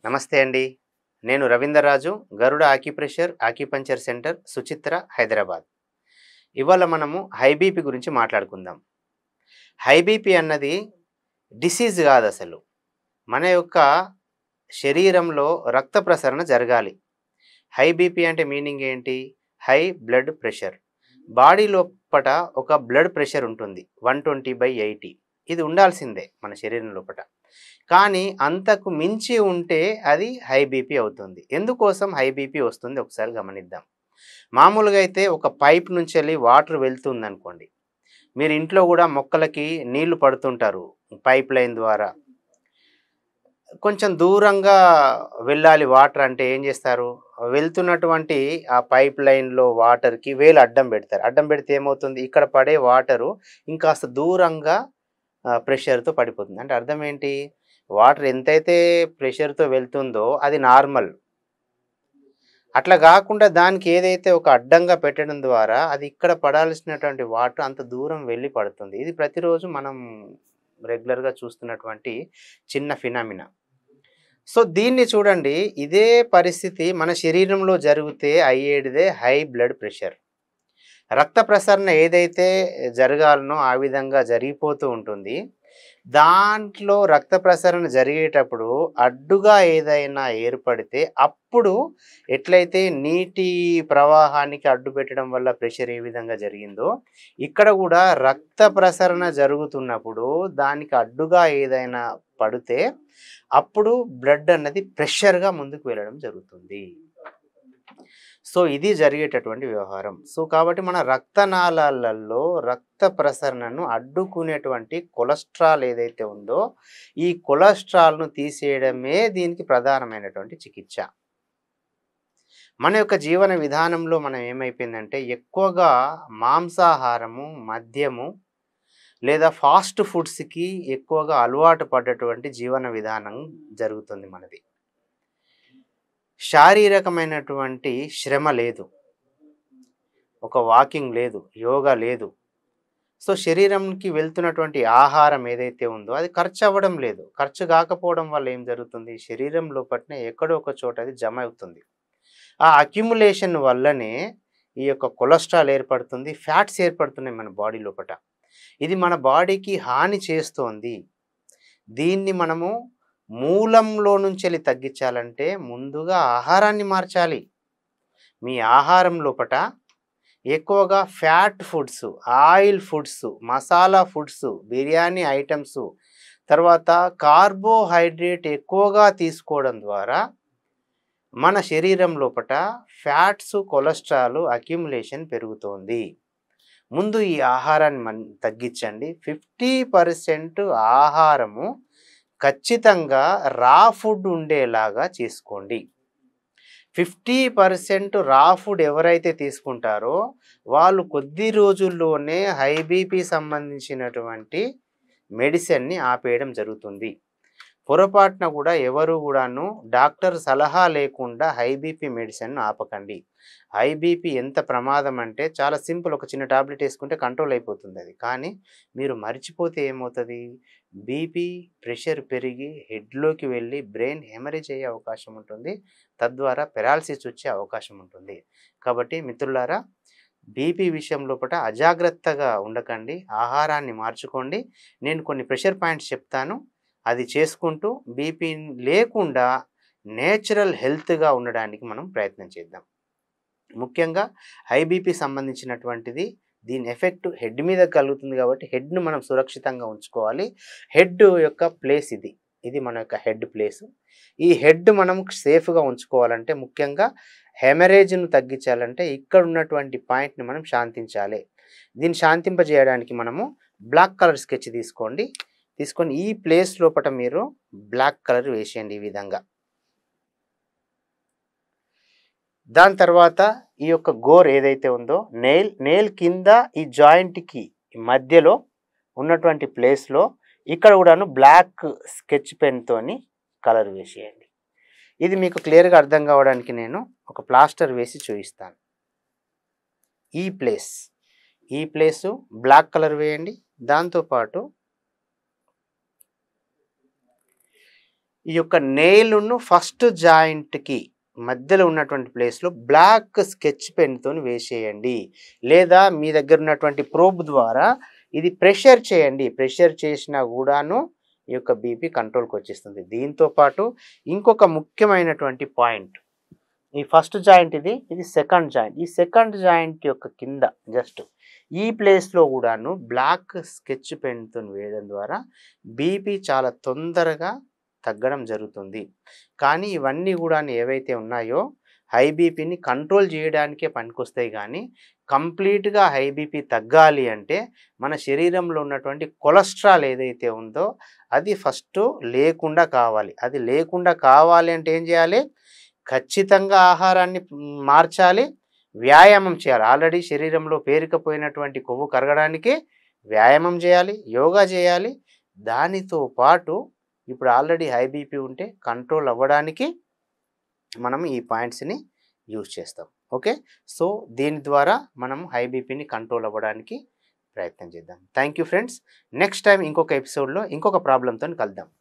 నమస్తే అండి. నేను Ravinderraju, Garuda acupressure, acupuncture centre, Suchitra, Hyderabad. ఇవాళ మనము హై బీపీ గురించి మాట్లాడుకుందాం. హై బీపీ అన్నది డిసీజ్ గాదసలు. మన యొక్క శరీరంలో రక్త ప్రసరణ జరగాలి. హై బీపీ అంటే మీనింగ్ ఏంటి? High blood pressure. బాడీ లోపట ఒక బ్లడ్ ప్రెషర్ ఉంటుంది. 120/80. ఇది ఉండాల్సిందే మన శరీరం లోపట. కానీ అంతకు మించి ఉంటే అది హై బీపీ అవుతుంది. ఎందుకోసం హై బీపీ వస్తుంది ఒకసారి గమనిద్దాం. మామూలుగా అయితే ఒక పైప్ నుంచెళ్ళి వాటర్ వెళ్తుందనుకోండి. మీరు ఇంట్లో గూడా మొక్కలకి నీళ్లు పడుతుంటారు పైప్ లైన్ ద్వారా. కొంచెం దూరంగా వెళ్ళాలి వాటర్ అంటే ఏం చేస్తారు? వెళ్తున్నటువంటి ఆ పైప్ లైన్‌లో వాటర్‌కి వేలు అడ్డం పెడతారు. అడ్డం పెడితే ఏమవుతుంది? ఇక్కడ పడే వాటరు ఇంకాస్త దూరంగా ప్రెషర్‌తో పడిపోతుంది. అంటే అర్థం ఏంటి? వాటర్ ఎంతైతే ప్రెషర్‌తో వెళ్తుందో అది నార్మల్. అట్లా గాకుండా దానికి ఏదైతే ఒక అడ్డంగా పెట్టడం ద్వారా అది ఇక్కడ పడాల్సినటువంటి వాటర్ అంత దూరం వెళ్ళి పడుతుంది. ఇది ప్రతిరోజు మనం రెగ్యులర్‌గా చూస్తున్నటువంటి చిన్న ఫినామినా. సో, దీన్ని చూడండి, ఇదే పరిస్థితి మన శరీరంలో జరిగితే అయ్యేటిదే హై బ్లడ్ ప్రెషర్. రక్త ప్రసరణ ఏదైతే జరగాలనో ఆ విధంగా జరిగిపోతూ ఉంటుంది. దాంట్లో రక్త ప్రసరణ జరిగేటప్పుడు అడ్డుగా ఏదైనా ఏర్పడితే అప్పుడు ఎట్లయితే నీటి ప్రవాహానికి అడ్డు పెట్టడం వల్ల ప్రెషర్ ఏ విధంగా జరిగిందో, ఇక్కడ కూడా రక్త ప్రసరణ జరుగుతున్నప్పుడు దానికి అడ్డుగా ఏదైనా పడితే అప్పుడు బ్లడ్ అన్నది ప్రెషర్‌గా ముందుకు వెళ్ళడం జరుగుతుంది. సో, ఇది జరిగేటటువంటి వ్యవహారం. సో, కాబట్టి మన రక్తనాళాలలో రక్త ప్రసరణను అడ్డుకునేటువంటి కొలెస్ట్రాల్ ఏదైతే ఉందో, ఈ కొలెస్ట్రాల్‌ను తీసేయడమే దీనికి ప్రధానమైనటువంటి చికిత్స. మన యొక్క జీవన విధానంలో మనం ఏమైపోయిందంటే ఎక్కువగా మాంసాహారము, మద్యము లేదా ఫాస్ట్ ఫుడ్స్‌కి ఎక్కువగా అలవాటు పడ్డటువంటి జీవన విధానం జరుగుతుంది మనది. శారీరకమైనటువంటి శ్రమ లేదు. ఒక వాకింగ్ లేదు, యోగా లేదు. సో, శరీరంకి వెళ్తున్నటువంటి ఆహారం ఏదైతే ఉందో అది ఖర్చు అవ్వడం లేదు. ఖర్చు కాకపోవడం వల్ల ఏం జరుగుతుంది? శరీరం లోపటనే ఎక్కడో ఒక చోట అది జమ అవుతుంది. ఆ అక్యుములేషన్ వల్లనే ఈ యొక్క కొలెస్ట్రాల్ ఏర్పడుతుంది. ఫ్యాట్స్ ఏర్పడుతున్నాయి మన బాడీ లోపట. ఇది మన బాడీకి హాని చేస్తోంది. దీన్ని మనము మూలంలో నుంచెల్లి తగ్గించాలంటే ముందుగా ఆహారాన్ని మార్చాలి. మీ ఆహారం లోపట ఎక్కువగా fat foods, oil foods, masala foods, biryani items, తర్వాత కార్బోహైడ్రేట్ ఎక్కువగా తీసుకోవడం ద్వారా మన శరీరం లోపట ఫ్యాట్స్, కొలెస్ట్రాల్ అక్యుములేషన్ పెరుగుతోంది. ముందు ఈ ఆహారాన్ని తగ్గించండి. 50% ఆహారము ఖచ్చితంగా రా ఫుడ్ ఉండేలాగా చేసుకోండి. 50% రా ఫుడ్ ఎవరైతే తీసుకుంటారో వాళ్ళు కొద్ది రోజుల్లోనే హై బీపీ సంబంధించినటువంటి మెడిసిన్‌ని ఆపేయడం జరుగుతుంది. పొరపాటున కూడా ఎవరు కూడాను డాక్టర్ సలహా లేకుండా హై బీపీ మెడిసిన్‌ను ఆపకండి. హై బీపీ ఎంత ప్రమాదం అంటే చాలా సింపుల్, ఒక చిన్న టాబ్లెట్ వేసుకుంటే కంట్రోల్ అయిపోతుంది అది. కానీ మీరు మర్చిపోతే ఏమవుతది? బీపీ ప్రెషర్ పెరిగి హెడ్‌లోకి వెళ్ళి బ్రెయిన్ హెమరేజ్ అయ్యే అవకాశం ఉంటుంది. తద్వారా పెరాలిసిస్ వచ్చే అవకాశం ఉంటుంది. కాబట్టి మిత్రులారా, బీపీ విషయం లోపట అజాగ్రత్తగా ఉండకండి. ఆహారాన్ని మార్చుకోండి. నేను కొన్ని ప్రెషర్ పాయింట్స్ చెప్తాను. అది చేసుకుంటూ బీపీ లేకుండా నేచురల్ హెల్త్‌గా ఉండడానికి మనం ప్రయత్నం చేద్దాం. ముఖ్యంగా హై బీపీ సంబంధించినటువంటిది దీని ఎఫెక్ట్ హెడ్ మీద కలుగుతుంది కాబట్టి హెడ్‌ను మనం సురక్షితంగా ఉంచుకోవాలి. హెడ్ యొక్క ప్లేస్ ఇది. ఇది మన యొక్క హెడ్ ప్లేసు. ఈ హెడ్ మనం సేఫ్‌గా ఉంచుకోవాలంటే ముఖ్యంగా హెమరేజ్‌ను తగ్గించాలంటే ఇక్కడ ఉన్నటువంటి పాయింట్‌ని మనం శాంతించాలి. దీన్ని శాంతింపజేయడానికి మనము బ్లాక్ కలర్ స్కెచ్ తీసుకోండి. తీసుకొని ఈ ప్లేస్ లోపట మీరు బ్లాక్ కలర్ వేసేయండి ఈ విధంగా. దాని తర్వాత ఈ యొక్క గోర్ ఏదైతే ఉందో నెయిల్ కింద ఈ జాయింట్‌కి మధ్యలో ఉన్నటువంటి ప్లేస్‌లో ఇక్కడ కూడాను బ్లాక్ స్కెచ్ పెన్‌తోని కలర్ వేసేయండి. ఇది మీకు క్లియర్‌గా అర్థం కావడానికి నేను ఒక ప్లాస్టర్ వేసి చూపిస్తాను. ఈ ప్లేసు బ్లాక్ కలర్ వేయండి. దాంతో పాటు ఈ యొక్క నెయిల్ను ఫస్ట్ జాయింట్కి మధ్యలో ఉన్నటువంటి ప్లేస్లో బ్లాక్ స్కెచ్ పెన్తో వేసేయండి, లేదా మీ దగ్గర ఉన్నటువంటి ప్రోబ్ ద్వారా ఇది ప్రెషర్ చేయండి. ప్రెషర్ చేసినా కూడాను ఈ యొక్క బీపీ కంట్రోల్కి వచ్చేస్తుంది. దీంతో పాటు ఇంకొక ముఖ్యమైనటువంటి పాయింట్, ఈ ఫస్ట్ జాయింట్ ఇది సెకండ్ జాయింట్. ఈ సెకండ్ జాయింట్ యొక్క కింద జస్ట్ ఈ ప్లేస్లో కూడాను బ్లాక్ స్కెచ్ పెన్తో వేయడం ద్వారా బీపీ చాలా తొందరగా తగ్గడం జరుగుతుంది. కానీ ఇవన్నీ కూడా ఏవైతే ఉన్నాయో హై బీపీని కంట్రోల్ చేయడానికే పనికొస్తాయి. కానీ కంప్లీట్గా హై బీపీ తగ్గాలి అంటే మన శరీరంలో ఉన్నటువంటి కొలెస్ట్రాల్ ఏదైతే ఉందో అది ఫస్ట్ లేకుండా కావాలి. అది లేకుండా కావాలి అంటే ఏం చేయాలి? ఖచ్చితంగా ఆహారాన్ని మార్చాలి, వ్యాయామం చేయాలి. ఆల్రెడీ శరీరంలో పేరుకుపోయినటువంటి కొవ్వు కరగడానికి వ్యాయామం చేయాలి, యోగా చేయాలి. దానితో పాటు ఇప్పుడు ఆల్రెడీ హై బీపీ ఉంటే కంట్రోల్ అవ్వడానికి మనం ఈ పాయింట్స్ని యూజ్ చేస్తాం. ఓకే, సో దీని ద్వారా మనం హై బీపీని కంట్రోల్ అవ్వడానికి ప్రయత్నం చేద్దాం. Thank you friends. Next time ఇంకొక ఎపిసోడ్లో ఇంకొక ప్రాబ్లంతో కలుద్దాం.